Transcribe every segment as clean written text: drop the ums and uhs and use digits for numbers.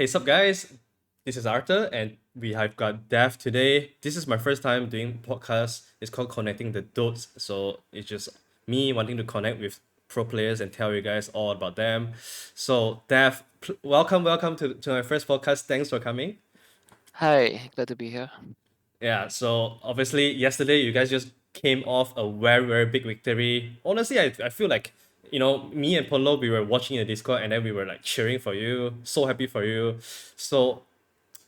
Hey, sup, guys? This is Arthur, and we have got Dev today. This is my first time doing podcast. It's called Connecting the Dots. So it's just me wanting to connect with pro players and tell you guys all about them. So, Dev, welcome to my first podcast. Thanks for coming. Hi, glad to be here. Yeah, so obviously yesterday you guys just came off a very big victory. Honestly, I feel like me and Polo, we were watching the Discord and then we were like cheering for you, so happy for you. So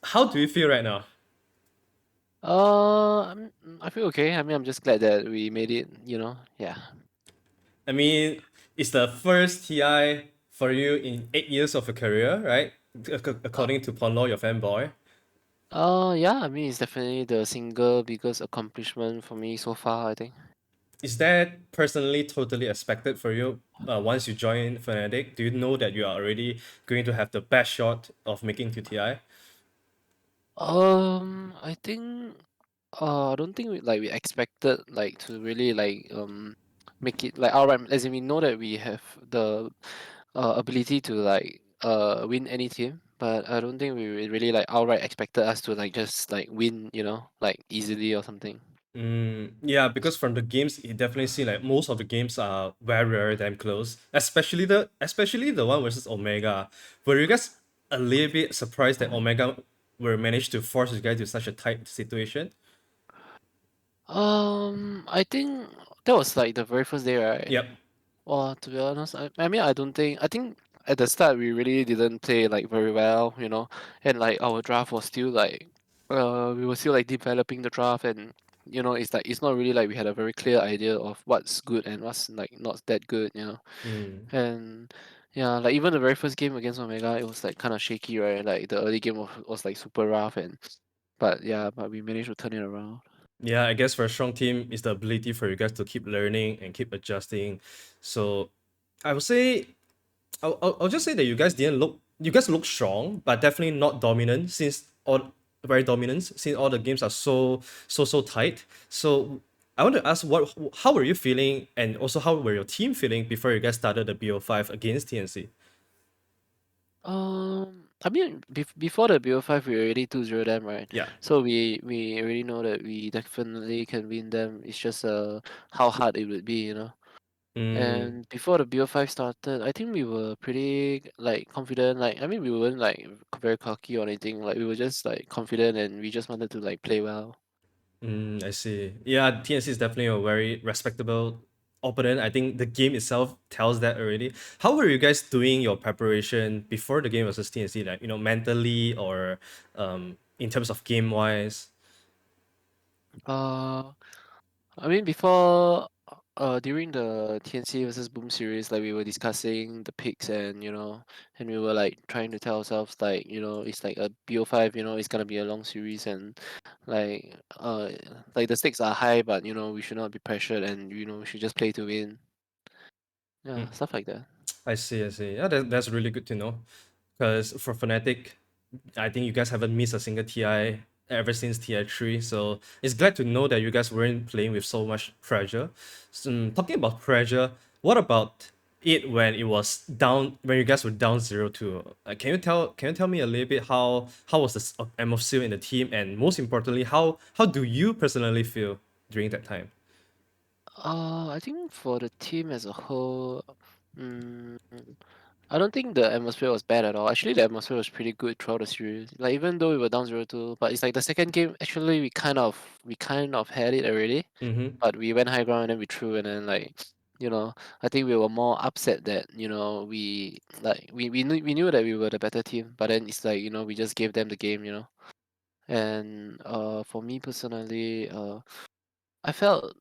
how do you feel right now? I feel okay. I mean, I'm just glad that we made it. Yeah. I mean, it's the first TI for you in 8 years of a career, right? Uh, According to Ponlo, your fanboy. yeah. I mean, it's definitely the single biggest accomplishment for me so far, I think. Is that personally totally expected for you once you join Fnatic? Do you know that you are already going to have the best shot of making to TI? I think. I don't think we expected to really make it like outright. As in, we know that we have the ability to win any team, but I don't think we really like outright expected us to like just like win. Like easily or something. Yeah, because from the games, you definitely see like most of the games are very damn close. Especially the one versus Omega. Were you guys a little bit surprised that Omega were managed to force you guys to such a tight situation? I think that was like the very first day, right? Yep. Well, to be honest, I mean, I think at the start we really didn't play like very well, and like our draft was still like, we were still like developing the draft, and it's like it's not really like we had a very clear idea of what's good and what's like not that good. Mm. And yeah, like even the very first game against Omega, it was like kind of shaky, right? Like the early game was like super rough, but we managed to turn it around. Yeah, I guess for a strong team is the ability for you guys to keep learning and keep adjusting. So I would say I'll just say that you guys look strong, but definitely not dominant since all very dominant since all the games are so tight. So I want to ask how were you feeling and also how were your team feeling before you guys started the BO5 against TNC? I mean, before the BO5, we already 2-0 them, right? Yeah. So we already know that we definitely can win them. It's just how hard it would be. Mm, And before the BO5 started, I think we were pretty like confident. Like I mean, we weren't like very cocky or anything. Like we were just like confident, and we just wanted to like play well. I see. Yeah, TNC is definitely a very respectable opponent. I think the game itself tells that already. How were you guys doing your preparation before the game versus TNC? Like, mentally or in terms of game wise? Uh, I mean, before, during the TNC versus Boom series, like we were discussing the picks, and we were like trying to tell ourselves like, it's like a BO5, it's gonna be a long series, and like, like the stakes are high, but we should not be pressured, and we should just play to win. Yeah, stuff like that. I see, I see. Yeah, that's really good to know. Because for Fnatic, I think you guys haven't missed a single TI ever since TI3. So it's glad to know that you guys weren't playing with so much pressure. So, talking about pressure, what about it when it was down when you guys were down 0-2? Can you tell me a little bit how was the atmosphere in the team, and most importantly, how do you personally feel during that time? I think for the team as a whole, mm, I don't think the atmosphere was bad at all. Actually, the atmosphere was pretty good throughout the series. Like even though we were down 0-2, but it's like the second game. Actually, we kind of had it already, Mm-hmm. but we went high ground and then we threw, and then like, I think we were more upset that we knew that we were the better team, but then it's like we just gave them the game. And for me personally, I felt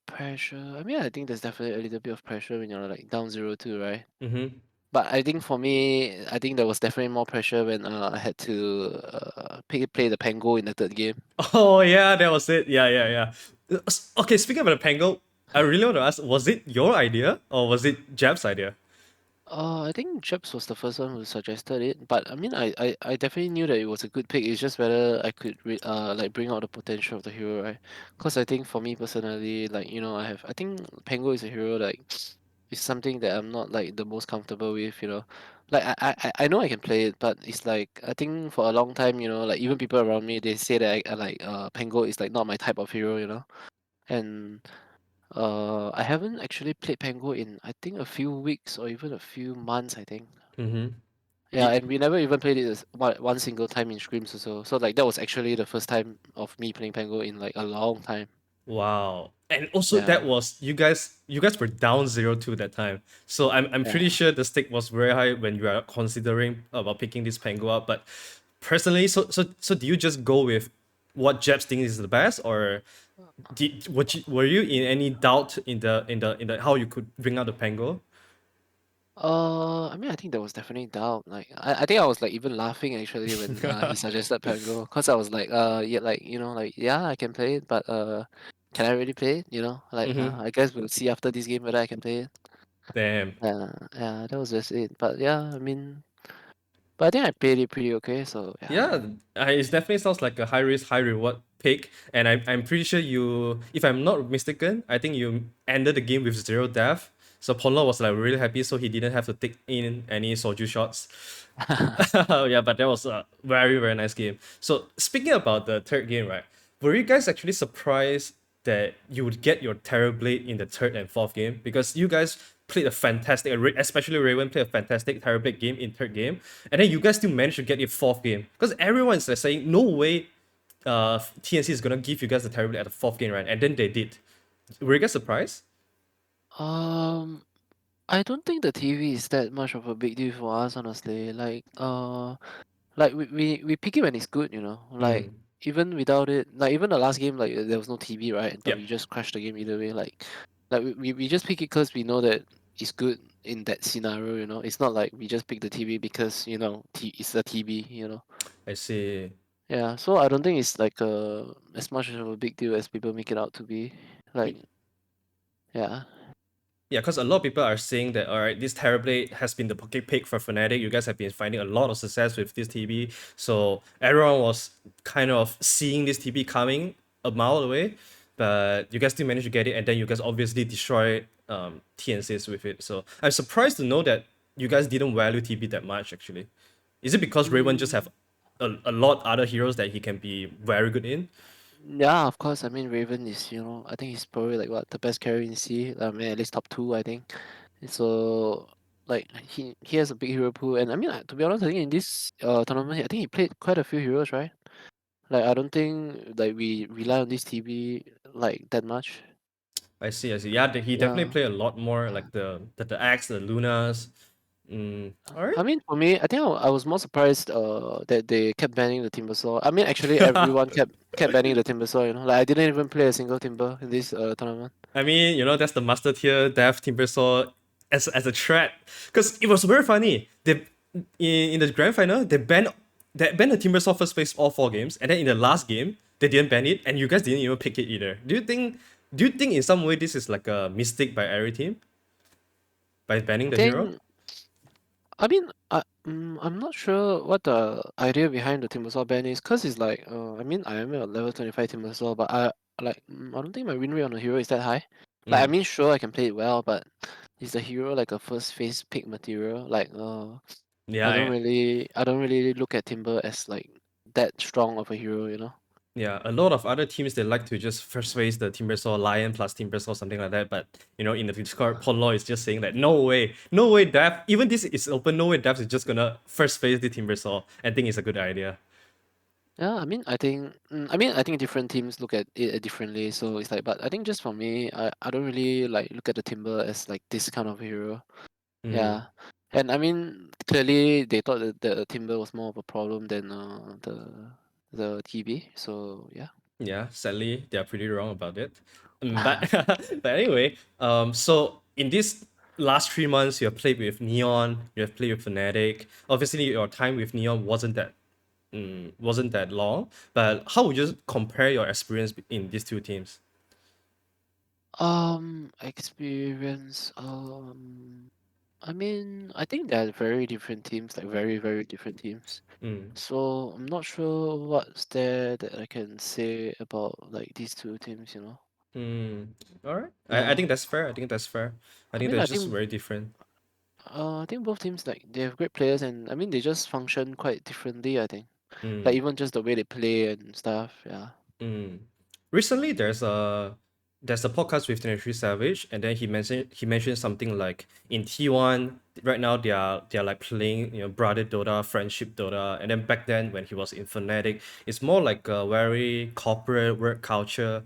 pressure. I mean, I think there's definitely a little bit of pressure when you're like down 0-2, right? Mm-hmm. But I think for me, I think there was definitely more pressure when I had to play the Pango in the third game. Oh yeah, that was it. Yeah. Okay, speaking of the Pango, I really want to ask: was it your idea or was it Jab's idea? I think Jeps was the first one who suggested it, but I mean, I definitely knew that it was a good pick. It's just whether I could like bring out the potential of the hero, right? Because I think for me personally, like I think Pango is a hero like it's something that I'm not like the most comfortable with. like I know I can play it, but it's like I think for a long time, like even people around me, they say that Pango is like not my type of hero. And I haven't actually played Pango in I think a few weeks or even a few months, I think. Mm-hmm. Yeah, and we never even played it one single time in scrims also. So like that was actually the first time of me playing Pango in like a long time. Wow. And also that Yeah, was you guys were down 0-2 that time. So I'm pretty yeah. sure the stake was very high when you are considering about picking this Pango up. But personally, so do you just go with what Jebs thinks is the best, or were you in any doubt in the how you could bring out the Pango? I mean, I think there was definitely doubt. Like, I think I was like even laughing actually when he suggested Pango, cause I was like, yeah, like like yeah, I can play it, but can I really play it? Like Mm-hmm. I guess we'll see after this game whether I can play it. Damn. Yeah, yeah, that was just it. But yeah, I mean, but I think I played it pretty okay. So yeah. Yeah, it definitely sounds like a high risk, high reward pick, and I'm pretty sure you, if I'm not mistaken, I think you ended the game with zero death. So Ponlo was like really happy, so he didn't have to take in any soju shots. Yeah, but that was a very very nice game. So speaking about the third game, right? Were you guys actually surprised that you would get your Terrorblade in the third and fourth game? Because you guys played a fantastic, especially Raven played a fantastic Terrorblade game in third game, and then you guys still managed to get it fourth game. Because everyone's like saying no way, TNC is gonna give you guys the Terrorblade at the fourth game, right? And then they did. Were you guys surprised? Um, I don't think the TV is that much of a big deal for us, honestly. Like we pick it when it's good, Like Mm. even without it, like even the last game, like there was no TV, right? But Yep. we just crashed the game either way. Like we just pick it because we know that it's good in that scenario. It's not like we just pick the TV because it's a TV. I see. Yeah, so I don't think it's like as much of a big deal as people make it out to be. Like yeah. Yeah, because a lot of people are saying that, all right, this Terrorblade has been the pocket pick for Fnatic. You guys have been finding a lot of success with this TB. So everyone was kind of seeing this TB coming a mile away, but you guys still managed to get it, and then you guys obviously destroy TNCs with it. So I'm surprised to know that you guys didn't value TB that much, actually. Is it because Raven just Mm, have a lot other heroes that he can be very good in? yeah, of course. I mean, Raven is, I think he's probably like what the best carry in C. I mean, at least top two, I think. So like he has a big hero pool, and I mean, to be honest, I think in this tournament, I think he played quite a few heroes, right? Like I don't think like we rely on this TB like that much. I see, I see. Yeah, he definitely Yeah. play a lot more, like the Axe, the Lunas. All right. I mean, for me, I think I was more surprised that they kept banning the Timbersaw. I mean, actually, everyone kept banning the Timbersaw. Like I didn't even play a single Timber in this tournament. I mean, that's the master tier Death Timbersaw as a threat. Because it was very funny. They in the grand final they banned the Timbersaw first phase all four games, and then in the last game they didn't ban it, and you guys didn't even pick it either. Do you think in some way this is like a mistake by every team by banning I the hero? think I mean, I'm not sure what the idea behind the Timbersaw ban is, cause it's like, I mean, I am a level 25 Timbersaw, but I don't think my win rate on the hero is that high. Like, I Mm. mean, sure, I can play it well, but is the hero like a first phase pick material? Like, Yeah, I don't really look at Timber as like that strong of a hero. yeah, a lot of other teams they like to just first face the Timbersaw Lion plus Timbersaw something like that. But in the Discord, Ponlo is just saying that no way, no way, Dev. Even this is open, no way, Dev is just gonna first face the Timbersaw and think it's a good idea. Yeah, I think different teams look at it differently. So it's like, but I think just for me, I don't really like look at the Timber as like this kind of hero. Mm. Yeah, and I mean, clearly they thought that the Timber was more of a problem than the TB. So yeah. Yeah, sadly they are pretty wrong about it. But but anyway, so in these last 3 months, you have played with Neon, you have played with Fnatic. Obviously, your time with Neon wasn't that long. But how would you compare your experience in these two teams? Experience. I mean, I think they're very different teams, like very, very different teams. Mm. So I'm not sure what's there that I can say about like these two teams. Mm. All right. I Yeah. think that's fair. I think that's fair. I I think mean, they're I just think very different. I think both teams like they have great players, and I mean they just function quite differently. I think like Mm. even just the way they play and stuff. Yeah. Mm. Recently, there's a podcast with 23 Savage, and then he mentioned something like in T1 right now they are like playing brother Dota, friendship Dota, and then back then when he was in Fnatic, it's more like a very corporate work culture.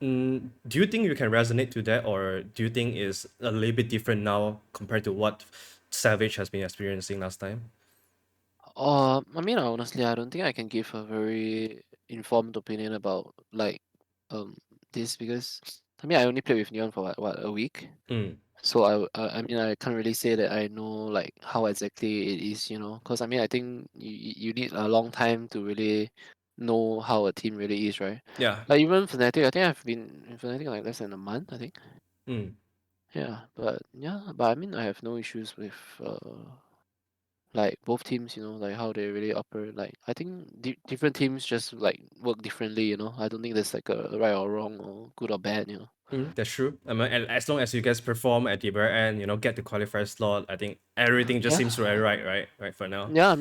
Do you think you can resonate to that, or do you think it's a little bit different now compared to what Savage has been experiencing last time? I mean, honestly, I don't think I can give a very informed opinion about like um this because I mean I only played with Neon for what a week. Mm. So I mean I can't really say that I know like how exactly it is, because I mean I think you need a long time to really know how a team really is, right? Yeah. Like even Fnatic, I think I've been in Fnatic like less than a month, I think. Mm. But I mean I have no issues with like both teams, like how they really operate. Like I think different teams just like work differently, I don't think there's like a right or wrong or good or bad. That's true. I mean, as long as you guys perform at the very end, get the qualifier slot, I think everything just Yeah. seems right, right, right for now. Yeah, I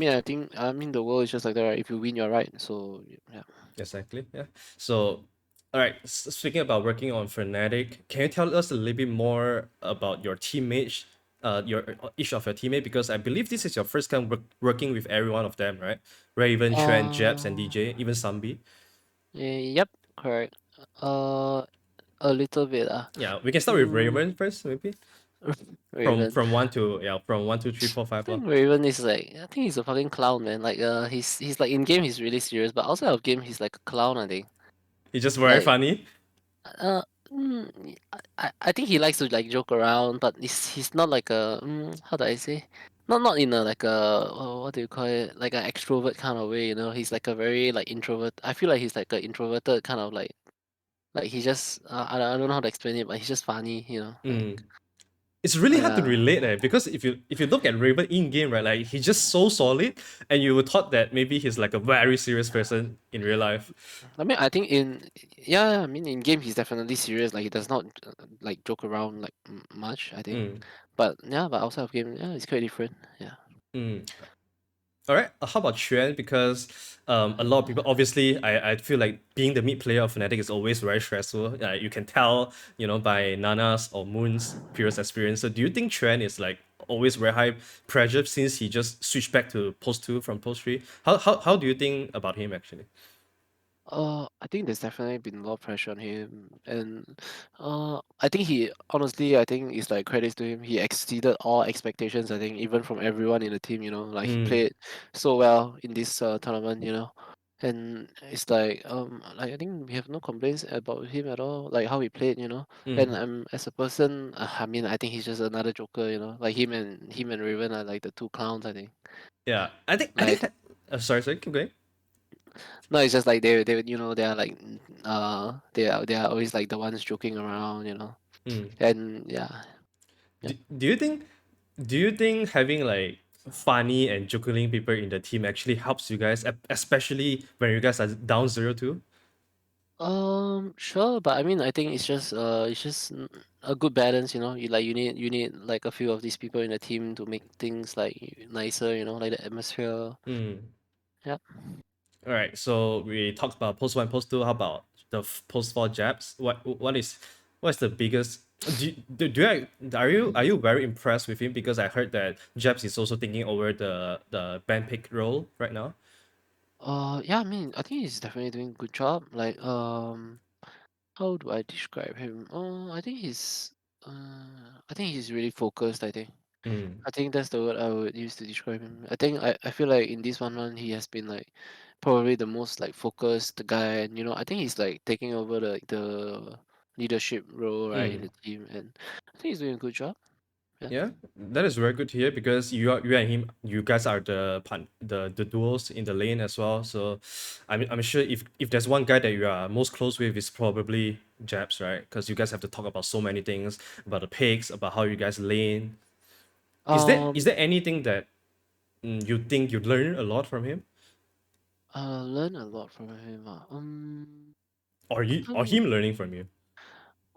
mean the world is just like that, right? If you win, you're right. So yeah. Exactly. Yeah. So, all right. Speaking about working on Fnatic, can you tell us a little bit more about your teammates, your each of your teammate? Because I believe this is your first time working with every one of them, right? Raven, Trent, Jabs, and Uh, DJ, even Sambi. yep, correct. Uh, a little bit. Yeah, we can start with Mm, Raven first, maybe. From Raven. from one to yeah, from one, two, three, four, I five, lah. think Raven is like, I think he's a fucking clown, man. Like, he's like in game he's really serious, but outside of game he's like a clown. I think. He's just very Like, funny. Uh, I think he likes to like joke around, but he's not like a how do I say? Not in a like a what do you call it? Like an extrovert kind of way, He's like a very like introvert. I feel like he's like a introverted kind of like he just I don't know how to explain it, but he's just funny, Like Mm. It's really hard to yeah. relate, because if you look at Raven in game, right, like he's just so solid, and you would thought that maybe he's like a very serious person in real life. I mean, I think I mean in game he's definitely serious. Like he does not like joke around like much. I think, Mm. but outside of game, yeah, it's quite different. Yeah. Mm. All right. How about Xuan? Because a lot of people, obviously, I feel like being the mid player of Fnatic is always very stressful. You can tell, by Nana's or Moon's previous experience. So do you think Xuan is like always very high pressure since he just switched back to post two from post three? How do you think about him actually? I think there's definitely been a lot of pressure on him, and I think I think it's like credits to him. He exceeded all expectations. I think even from everyone in the team, like he Mm. played so well in this tournament, and it's like I think we have no complaints about him at all. Like how he played, and Mm. as a person, I mean, I think he's just another joker, Like him and Raven are like the two clowns. I think. Yeah, I think. Like Sorry, keep going. No, it's just like they they are like they are always like the ones joking around, Mm. and yeah, Do, yep. do you think do you think having like funny and joking people in the team actually helps you guys, especially when you guys are down 0-2? Sure, but I mean, I think it's just a good balance, you need like a few of these people in the team to make things like nicer, like the atmosphere. Mm. Yeah. All right, so we talked about post one, post two. How about the post four jabs? What's the biggest? Are you very impressed with him? Because I heard that Jabs is also taking over the band pick role right now. Yeah, I mean, I think he's definitely doing a good job. Like, how do I describe him? I think he's really focused. Mm. I think that's the word I would use to describe him. I feel like in this 1 month he has been like probably the most like focused guy, and I think he's like taking over the leadership role right in Mm. the team, and I think he's doing a good job. Yeah. Yeah, that is very good to hear because you and him, you guys are the duos in the lane as well. So I'm sure if there's one guy that you are most close with, is probably Jabs, right? Because you guys have to talk about so many things, about the picks, about how you guys lane. Is there Um. anything that you think you learn a lot from him, Learn a lot from him. or I you or can't. him learning from you?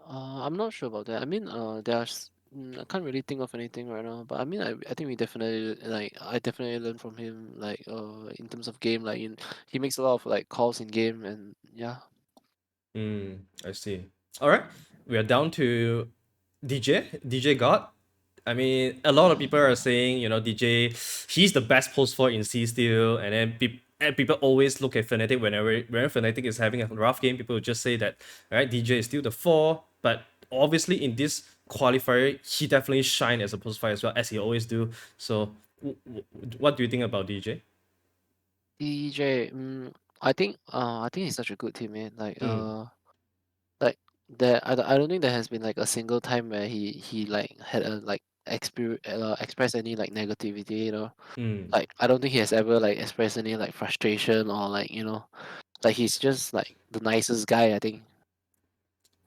I'm not sure about that. I mean, I can't really think of anything right now, but I mean, I think we definitely like I definitely learn from him like in terms of game like he makes a lot of like calls in game and yeah. I see. All right, we are down to DJ God. I mean, a lot of people are saying, DJ, he's the best post for in C still, and then people always look at Fnatic whenever Fnatic is having a rough game. People will just say that, right, DJ is still the four, but obviously in this qualifier, he definitely shine as a post five as well as he always do. So, what do you think about DJ? DJ, I think he's such a good teammate. Mm, Like there, I don't think there has been like a single time where he like had a like express any like negativity, you know. mm, Like I don't think he has ever like expressed any like frustration or like like he's just like the nicest guy I think.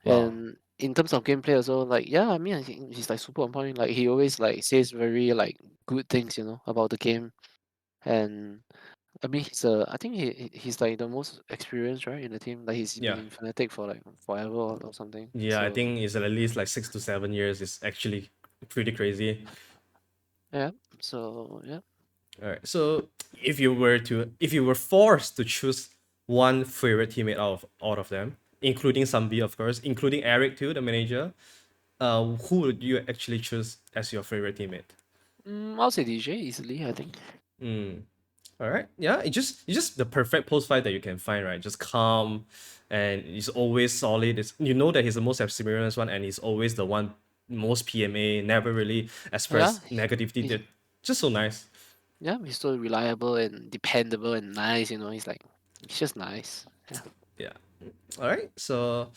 wow. And in terms of gameplay also, like yeah, I mean I think he's like super on point. Like he always like says very like good things, about the game. And I mean I think he's like the most experienced, right, in the team. Like he's been Yeah. in Fnatic for like forever or something. Yeah, I So think it's at least like 6 to 7 years. It's actually pretty crazy. yeah. So yeah. All right. So if you were forced to choose one favorite teammate out of them, including Sambi, of course, including Eric too, the manager, who would you actually choose as your favorite teammate? I'll say DJ easily, I think. Mm. All right. Yeah, it's just the perfect post fight that you can find, right? Just calm, and he's always solid. You know that he's the most experienced one, and he's always the one most PMA. Never really Yeah. express negativity. He's That just so nice. Yeah, he's so reliable and dependable and nice, he's just nice. Yeah. Yeah. All right. So,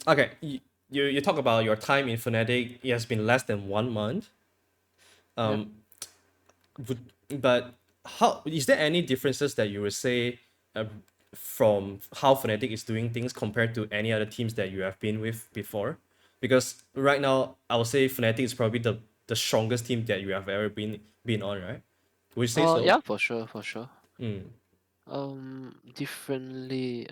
okay. You talk about your time in Fnatic. It has been less than 1 month. Yep. Um, but how is there any differences that you would say uh, from how Fnatic is doing things compared to any other teams that you have been with before? Because right now, I would say Fnatic is probably the strongest team that you have ever been on, right? Would you say so? Yeah, for sure, for sure. Mm, Differently.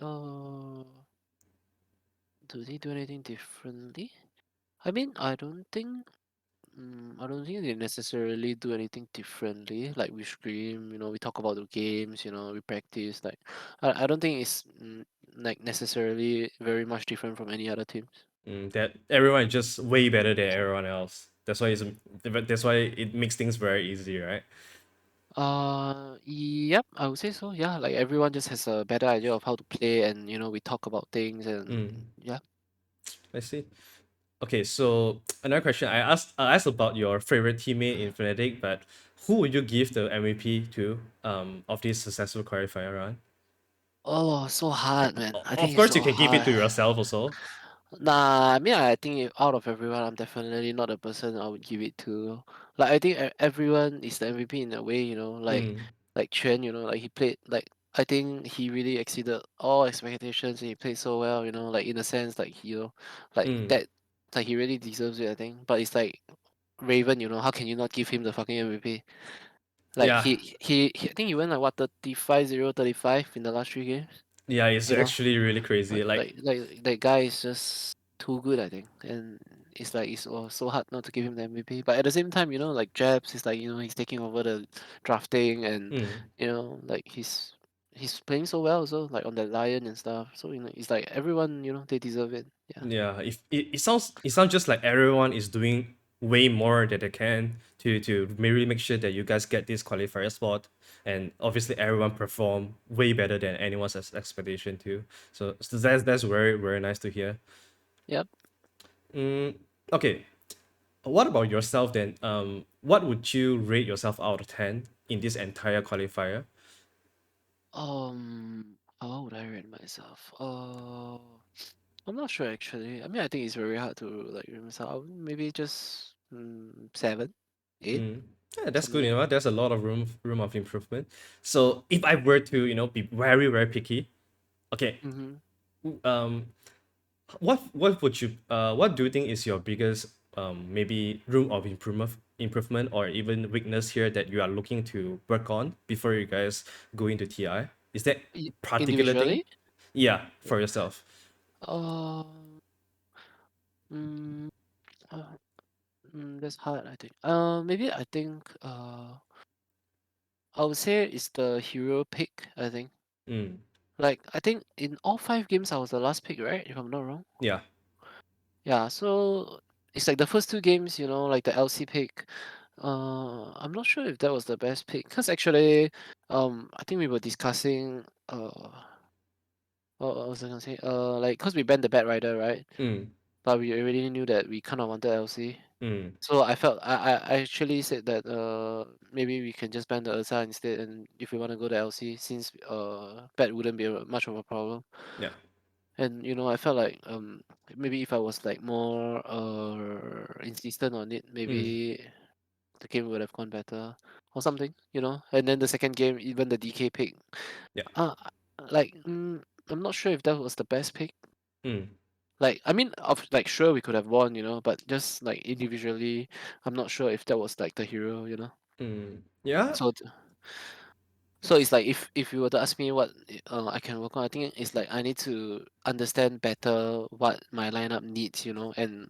Do they do anything differently? I mean, I don't think they necessarily do anything differently. Like we scream, we talk about the games, we practice. Like, I don't think it's like necessarily very much different from any other teams. that everyone is just way better than everyone else. That's why it makes things very easy, right? Yep, I would say so. Yeah, like everyone just has a better idea of how to play, and we talk about things, and Mm, yeah. I see. Okay, so another question. I asked about your favorite teammate in Fnatic, but who would you give the MVP to of this successful qualifier run? Oh, so hard, man. I Of think it's course, you so can give it hard. to yourself also. Nah, I mean, I think out of everyone, I'm definitely not the person I would give it to. Like, I think everyone is the MVP in a way, Mm, like Chen, like he played, like, I think he really exceeded all expectations and he played so well, like in a sense, like, like mm. that, like he really deserves it, I think. But it's like Raven, how can you not give him the fucking MVP? Like, Yeah, I think he went like what, 35-0, 35 in the last three games, yeah, it's you know? actually really crazy. Like, Like that guy is just too good, I think, and it's like so hard not to give him the MVP. But at the same time, like Jabs is like he's taking over the drafting, and mm. like he's playing so well, so like on the Lion and stuff. So it's like everyone, they deserve it. Yeah. Yeah, if it sounds just like everyone is doing way more that they can to really make sure that you guys get this qualifier spot, and obviously everyone perform way better than anyone's expectation too. So that's very very nice to hear. Yep. Mm, okay, what about yourself then? What would you rate yourself out of 10 in this entire qualifier? How would I rate myself? I'm not sure actually. I mean, I think it's very hard to like rate myself. Maybe just 7, 8, Mm. Yeah, that's something good. like You know that. what? There's a lot of room of improvement. So if I were to, be very very picky, okay, Mm-hmm. um, what do you think is your biggest maybe room of improvement or even weakness here that you are looking to work on before you guys go into TI? Is that particular thing? Individually? Yeah, for yourself. Um, mm, uh, That's hard, I think. Maybe I think I would say it's the hero pick, I think. Mm. Like I think in all 5 games I was the last pick, right? If I'm not wrong. Yeah. Yeah, so it's like the first 2 games, like the LC pick. I'm not sure if that was the best pick, because actually, I think we were discussing, what was I gonna say? Like, cause we banned the Bat Rider, right? Mm. But we already knew that we kind of wanted LC. Mm. So I felt I actually said that maybe we can just ban the Ursa instead, and if we want to go to LC, since Bat wouldn't be much of a problem. Yeah. And I felt like maybe if I was like more insistent on it, Mm. maybe the game would have gone better or something. And then the second game, even the DK pick, Yeah. uh like I'm not sure if that was the best pick. Mm. Like I mean, like sure we could have won, but just like individually, I'm not sure if that was like the hero. Mm. Yeah. So so it's like if you were to ask me what I can work on, I think it's like I need to understand better what my lineup needs, and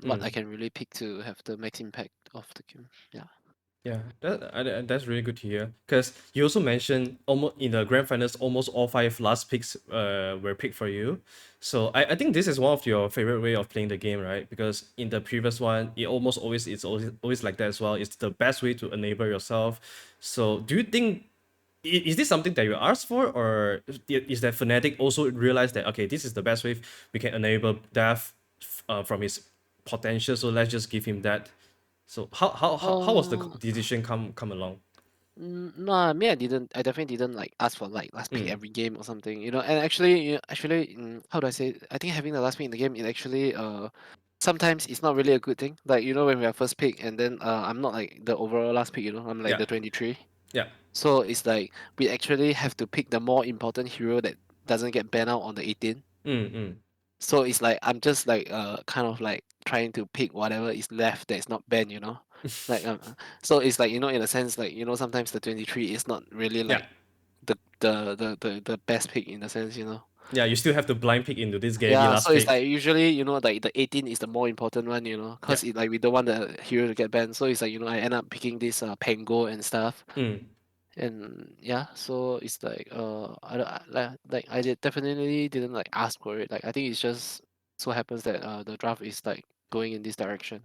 what I Mm. can really pick to have the max impact of the game. Yeah. Yeah, that's really good to hear. Because you also mentioned almost in the grand finals, almost all five last picks were picked for you. So I think this is one of your favorite way of playing the game, right? Because in the previous one, it almost always it's always like that as well. It's the best way to enable yourself. So do you think is this something that you asked for, or is that Fnatic also realized that okay, this is the best way we can enable Death from his potential, so let's just give him that. So how was the Uh, decision come along? no, I mean I didn't. I definitely didn't like ask for like last pick Mm. every game or something. And actually, how do I say? I think having the last pick in the game, it actually sometimes it's not really a good thing. Like when we are first pick, and then I'm not like the overall last pick. I'm like Yeah. the 23. Yeah. So it's like we actually have to pick the more important hero that doesn't get banned out on the 18. Mm. Mm. So it's like I'm just like kind of like trying to pick whatever is left that's not banned. Like so it's like in a sense like sometimes the 23 is not really Yeah. like the best pick in a sense. Yeah. You still have to blind pick into this game. The Yeah, last so it's pick. like usually like the 18 is the more important one, Yeah. cause it like we don't want the hero to get banned. So it's like I end up picking this Pango and stuff. Mm. And yeah, so it's like I don't- like I definitely didn't like ask for it. Like I think it's just so happens that the draft is like going in this direction.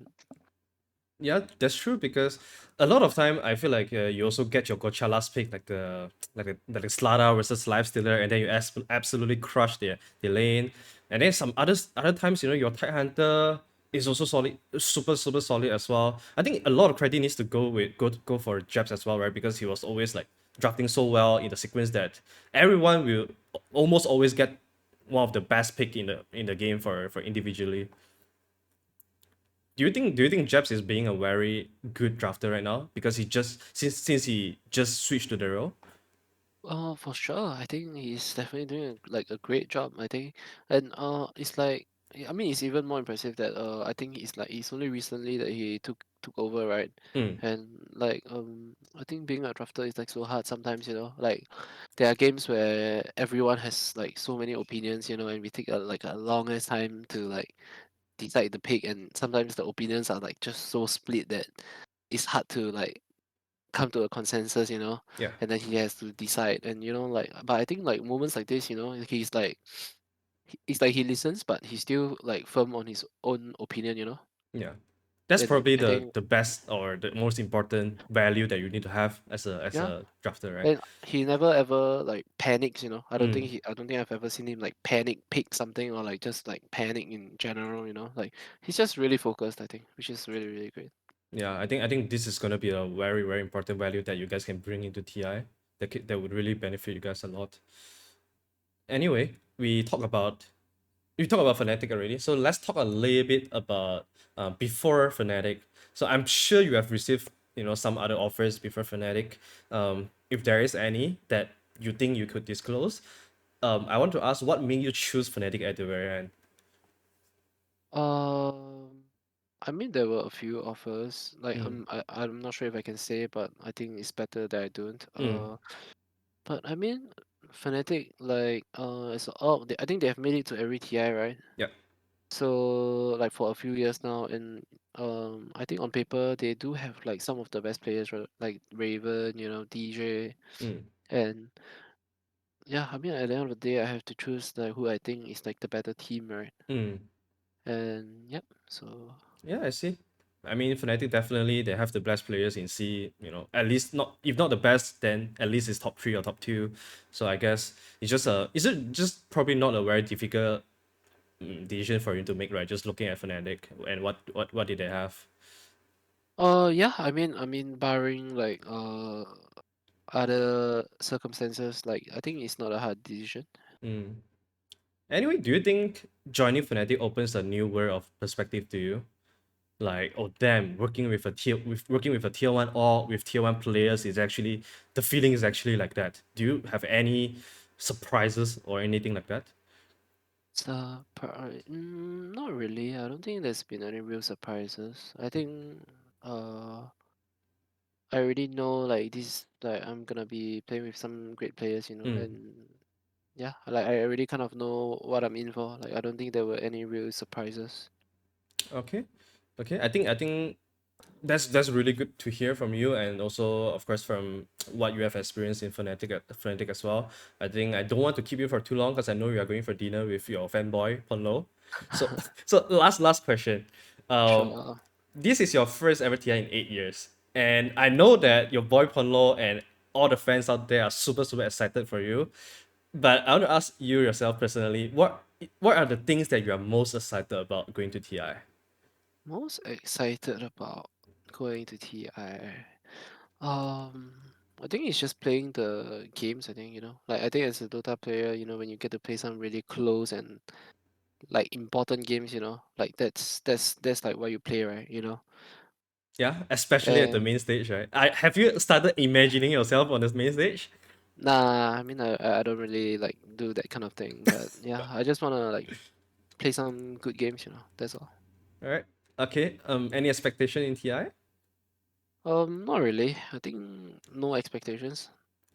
Yeah, that's true because a lot of time I feel like you also get your gotcha last pick like the Slada versus Lifestealer, and then you absolutely crush the lane, and then some other times your Tide Hunter is also solid, super solid as well. I think a lot of credit needs to go for Jabs as well, right? Because he was always like drafting so well in the sequence that everyone will almost always get one of the best pick in the game for individually. Do you think Jebs is being a very good drafter right now because he just since he just switched to the role? For sure, I think he's definitely doing like a great job. I think, and it's like I mean, it's even more impressive that I think it's only recently that he took over, right? Mm. And like I think being a drafter is like so hard sometimes. Like there are games where everyone has like so many opinions, and we take like a longest time to like decide the pick, and sometimes the opinions are like just so split that it's hard to like come to a consensus. Yeah. And then he has to decide, and like but I think like moments like this, he's like it's like he listens, but he's still like firm on his own opinion. Yeah. That's And probably I the think the best or the most important value that you need to have as yeah, a drafter, right? and he never ever like panics. Mm. I don't think I've ever seen him like panic pick something, or like just like panic in general. Like he's just really focused, I think, which is really really great. Yeah, I think this is gonna be a very important value that you guys can bring into TI that would really benefit you guys a lot. Anyway, we talk about Fnatic already, so let's talk a little bit about before Fnatic. So I'm sure you have received some other offers before Fnatic. If there is any that you think you could disclose, I want to ask what made you choose Fnatic at the very end. um I mean, there were a few offers. Like, Mm. I'm not sure if I can say, but I think it's better that I don't. Mm. But I mean, Fnatic, like, I think they have made it to every TI, right? Yeah. So like for a few years now, and I think on paper they do have like some of the best players, right? Like Raven, DJ, Mm, and yeah, I mean at the end of the day, I have to choose like who I think is like the better team, right? mm. And yep, so Yeah, I see. I mean, Fnatic definitely they have the best players in C. You know, at least not if not the best, then at least it's top three or top two. So I guess it's just a is it just probably not a very difficult decision for you to make, right? Just looking at Fnatic and what did they have? yeah, I mean barring like other circumstances, like I think it's not a hard decision. Mm. Anyway, do you think joining Fnatic opens a new world of perspective to you? Like, oh damn, working with a tier one or with tier one players is actually the feeling is actually like that. Do you have any surprises or anything like that? Not really. I don't think there's been any real surprises. I think uh I already know like this like I'm gonna be playing with some great players, Mm. and yeah, like I already kind of know what I'm in for. Like I don't think there were any real surprises. Okay. Okay. I think that's really good to hear from you, and also of course from what you have experienced in Fnatic as well. I think I don't want to keep you for too long because I know you are going for dinner with your fanboy Ponlo. So so last question. Um, Sure. this is your first ever TI in 8 years, and I know that your boy Ponlo and all the fans out there are super excited for you. But I want to ask you yourself personally, what are the things that you are most excited about going to TI? Most excited about going to TI. Um, I think it's just playing the games. I think like I think as a Dota player, when you get to play some really close and like important games, like that's like what you play, right? Yeah, especially at the And main stage, right? I have you started imagining yourself on this main stage? nah, I mean I don't really like do that kind of thing, but yeah, I just wanna like play some good games, That's all. All right. Okay. Any expectation in TI? Not really. I think no expectations.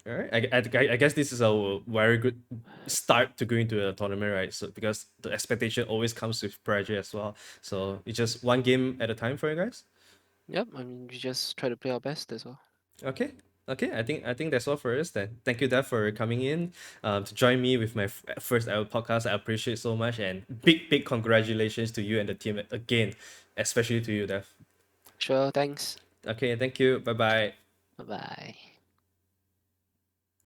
All right. I guess this is a very good start to going to a tournament, right? So because the expectation always comes with pressure as well. So it's just one game at a time for you guys. Yep, I mean we just try to play our best. That's all. Okay. Okay, I think that's all for us then. Thank you, Dad, for coming in to join me with my first ever podcast. I appreciate so much, and big congratulations to you and the team again, especially to you, Dad. Sure. Thanks. Okay, thank you. Bye bye. Bye bye.